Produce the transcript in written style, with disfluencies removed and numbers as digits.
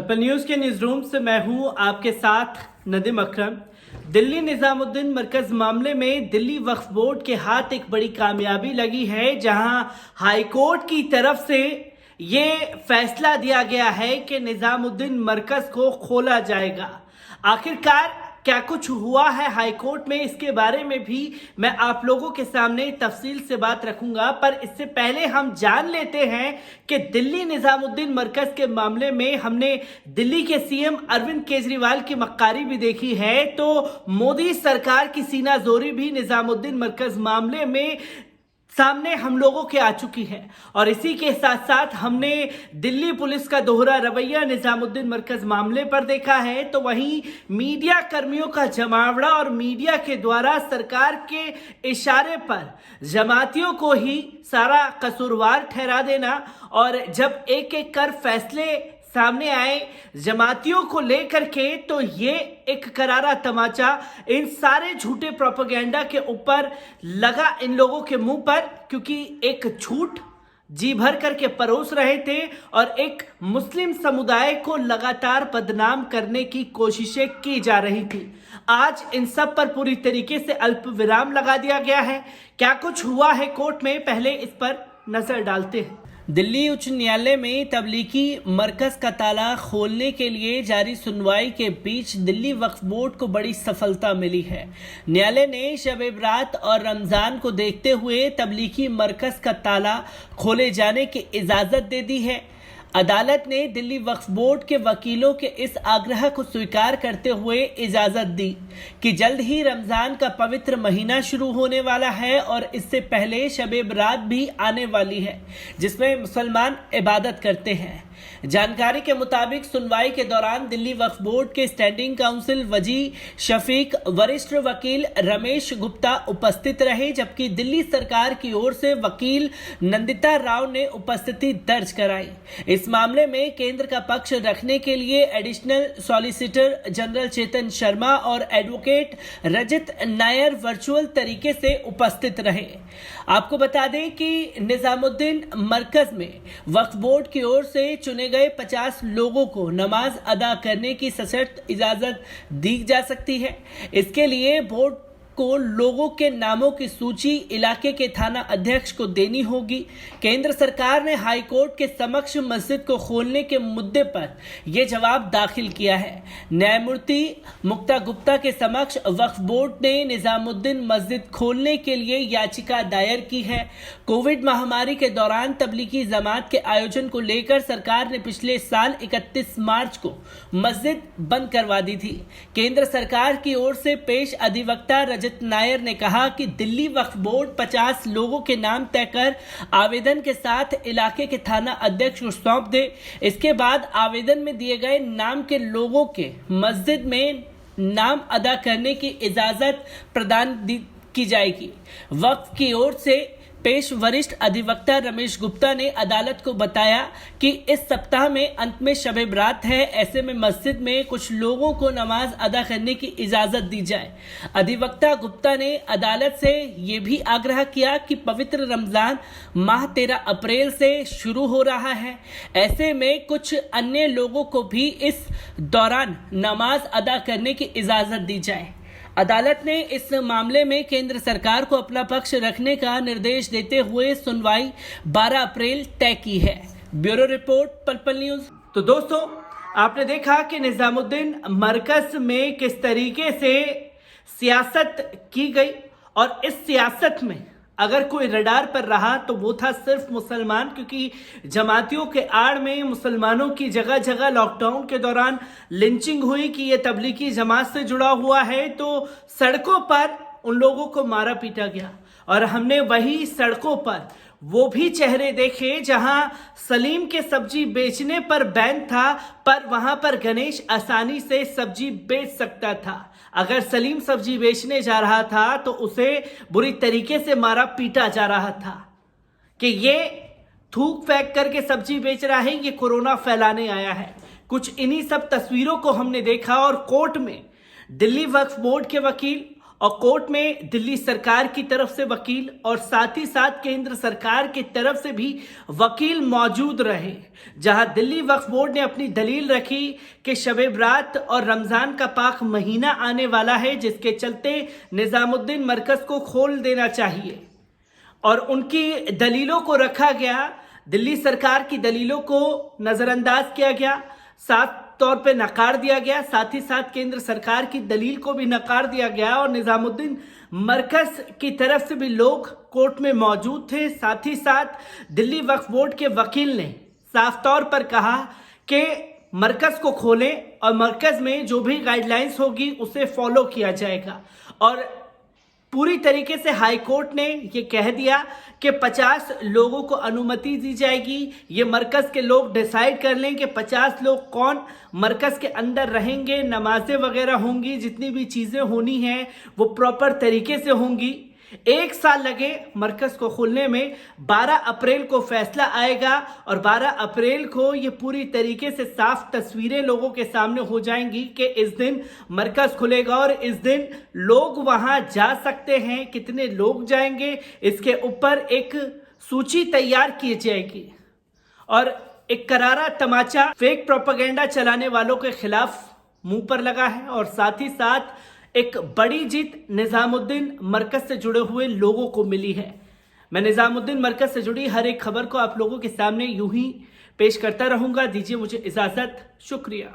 पल न्यूज के news room से मैं हूं आपके साथ नदीम अकरम। दिल्ली निजामुद्दीन मरकज मामले में दिल्ली वक्फ बोर्ड के हाथ एक बड़ी कामयाबी लगी है, जहां हाईकोर्ट की तरफ से ये फैसला दिया गया है कि निजामुद्दीन मरकज को खोला जाएगा। आखिरकार क्या कुछ हुआ है हाईकोर्ट में, इसके बारे में भी मैं आप लोगों के सामने तफसील से बात रखूंगा। पर इससे पहले हम जान लेते हैं कि दिल्ली निजामुद्दीन मरकज के मामले में हमने दिल्ली के सीएम अरविंद केजरीवाल की मक्कारी भी देखी है, तो मोदी सरकार की सीनाजोरी भी निजामुद्दीन मरकज मामले में सामने हम लोगों के आ चुकी है। और इसी के साथ साथ हमने दिल्ली पुलिस का दोहरा रवैया निजामुद्दीन मरकज मामले पर देखा है, तो वहीं मीडिया कर्मियों का जमावड़ा और मीडिया के द्वारा सरकार के इशारे पर जमातियों को ही सारा कसूरवार ठहरा देना, और जब एक एक कर फैसले सामने आए जमातियों को लेकर के, तो ये एक करारा तमाचा इन सारे झूठे प्रोपेगेंडा के ऊपर लगा इन लोगों के मुंह पर, क्योंकि एक झूठ जी भर करके परोस रहे थे और एक मुस्लिम समुदाय को लगातार बदनाम करने की कोशिशें की जा रही थी। आज इन सब पर पूरी तरीके से अल्प विराम लगा दिया गया है। क्या कुछ हुआ है कोर्ट में, पहले इस पर नजर डालते हैं। दिल्ली उच्च न्यायालय में तबलीगी मरकज का ताला खोलने के लिए जारी सुनवाई के बीच दिल्ली वक्फ बोर्ड को बड़ी सफलता मिली है। न्यायालय ने शब बारात और रमजान को देखते हुए तबलीगी मरकज का ताला खोले जाने की इजाजत दे दी है। अदालत ने दिल्ली वक्फ बोर्ड के वकीलों के इस आग्रह को स्वीकार करते हुए इजाजत दी कि जल्द ही रमजान का पवित्र महीना शुरू होने वाला है और इससे पहले शब बारात भी आने वाली है, जिसमें मुसलमान इबादत करते हैं। जानकारी के मुताबिक सुनवाई के दौरान दिल्ली वक्फ बोर्ड के स्टैंडिंग काउंसिल वजी शफीक, वरिष्ठ वकील रमेश गुप्ता उपस्थित रहे, जबकि दिल्ली सरकार की ओर से वकील नंदिता राव ने उपस्थिति दर्ज कराई। इस मामले में केंद्र का पक्ष रखने के लिए additional solicitor general Chetan Sharma और एडवोकेट रजत नायर वर्चुअल तरीके से उपस्थित रहे। आपको बता दें कि निजामुद्दीन मरकज में वक्फ बोर्ड की ओर से चुने गए 50 लोगों को नमाज अदा करने की सशर्त इजाजत दी जा सकती है। इसके लिए बोर्ड को लोगों के नामों की सूची इलाके के थाना अध्यक्ष को देनी होगी। केंद्र सरकार ने हाई कोर्ट के समक्ष मस्जिद को खोलने के मुद्दे पर यह जवाब दाखिल किया है। न्यायमूर्ति मुक्ता गुप्ता के समक्ष वक्फ बोर्ड ने निजामुद्दीन मस्जिद खोलने के लिए याचिका दायर की है। कोविड महामारी के दौरान तबलीगी जमात के आयोजन को लेकर सरकार ने पिछले साल 31 मार्च को मस्जिद बंद करवा दी थी। केंद्र सरकार की ओर से पेश अधिवक्ता रजत नायर ने कहा कि दिल्ली वक्फ बोर्ड 50 लोगों के नाम तय कर आवेदन के साथ इलाके के थाना अध्यक्ष को सौंप दे। इसके बाद आवेदन में दिए गए नाम के लोगों के मस्जिद में नाम अदा करने की इजाजत प्रदान की जाएगी। वक्फ की ओर से पेश वरिष्ठ अधिवक्ता रमेश गुप्ता ने अदालत को बताया कि इस सप्ताह में अंत में शब बारात है, ऐसे में मस्जिद में कुछ लोगों को नमाज अदा करने की इजाजत दी जाए। अधिवक्ता गुप्ता ने अदालत से यह भी आग्रह किया कि पवित्र रमजान माह 13 अप्रैल से शुरू हो रहा है, ऐसे में कुछ अन्य लोगों को भी इस दौरान नमाज अदा करने की इजाजत दी जाए। अदालत ने इस मामले में केंद्र सरकार को अपना पक्ष रखने का निर्देश देते हुए सुनवाई 12 अप्रैल तय की है। ब्यूरो रिपोर्ट, पल न्यूज। तो दोस्तों, आपने देखा कि निजामुद्दीन मरकज में किस तरीके से सियासत की गई, और इस सियासत में अगर कोई रडार पर रहा तो वो था सिर्फ मुसलमान, क्योंकि जमातियों के आड़ में मुसलमानों की जगह जगह लॉकडाउन के दौरान लिंचिंग हुई कि ये तबलीगी जमात से जुड़ा हुआ है, तो सड़कों पर उन लोगों को मारा पीटा गया। और हमने वही सड़कों पर वो भी चेहरे देखे जहां सलीम के सब्जी बेचने पर बैन था, पर वहां पर गणेश आसानी से सब्जी बेच सकता था। अगर सलीम सब्जी बेचने जा रहा था तो उसे बुरी तरीके से मारा पीटा जा रहा था कि ये थूक फेंक करके सब्जी बेच रहा है, ये कोरोना फैलाने आया है। कुछ इन्हीं सब तस्वीरों को हमने देखा और कोर्ट में दिल्ली वक्फ बोर्ड के वकील और कोर्ट में दिल्ली सरकार की तरफ से वकील और साथ ही साथ केंद्र सरकार की तरफ से भी वकील मौजूद रहे, जहां दिल्ली वक्फ बोर्ड ने अपनी दलील रखी कि शब-ए बारात और रमजान का पाक महीना आने वाला है, जिसके चलते निजामुद्दीन मरकज को खोल देना चाहिए। और उनकी दलीलों को रखा गया, दिल्ली सरकार की दलीलों को नजरअंदाज किया गया, साफ तौर पे नकार दिया गया, साथ ही साथ केंद्र सरकार की दलील को भी नकार दिया गया और निजामुद्दीन मरकज की तरफ से भी लोग कोर्ट में मौजूद थे। साथ ही साथ दिल्ली वक्फ बोर्ड के वकील ने साफ तौर पर कहा कि मरकज को खोलें और मरकज में जो भी गाइडलाइंस होगी उसे फॉलो किया जाएगा। और पूरी तरीके से हाई कोर्ट ने ये कह दिया कि 50 लोगों को अनुमति दी जाएगी। ये मरकज के लोग डिसाइड कर लें कि 50 लोग कौन मरकज के अंदर रहेंगे, नमाजें वगैरह होंगी, जितनी भी चीज़ें होनी हैं वो प्रॉपर तरीके से होंगी। 1 साल लगे मरकज को खुलने में, 12 अप्रैल को फैसला आएगा और 12 अप्रैल को ये पूरी तरीके से साफ तस्वीरें लोगों के सामने हो जाएंगी कि इस दिन मरकज खुलेगा और इस दिन लोग वहां जा सकते हैं। कितने लोग जाएंगे इसके ऊपर एक सूची तैयार की जाएगी और एक करारा तमाचा फेक प्रोपेगेंडा चलाने वालों के खिलाफ मुंह पर लगा है और साथ ही साथ एक बड़ी जीत निजामुद्दीन मरकज से जुड़े हुए लोगों को मिली है। मैं निजामुद्दीन मरकज से जुड़ी हर एक खबर को आप लोगों के सामने यूं ही पेश करता रहूंगा। दीजिए मुझे इजाजत, शुक्रिया।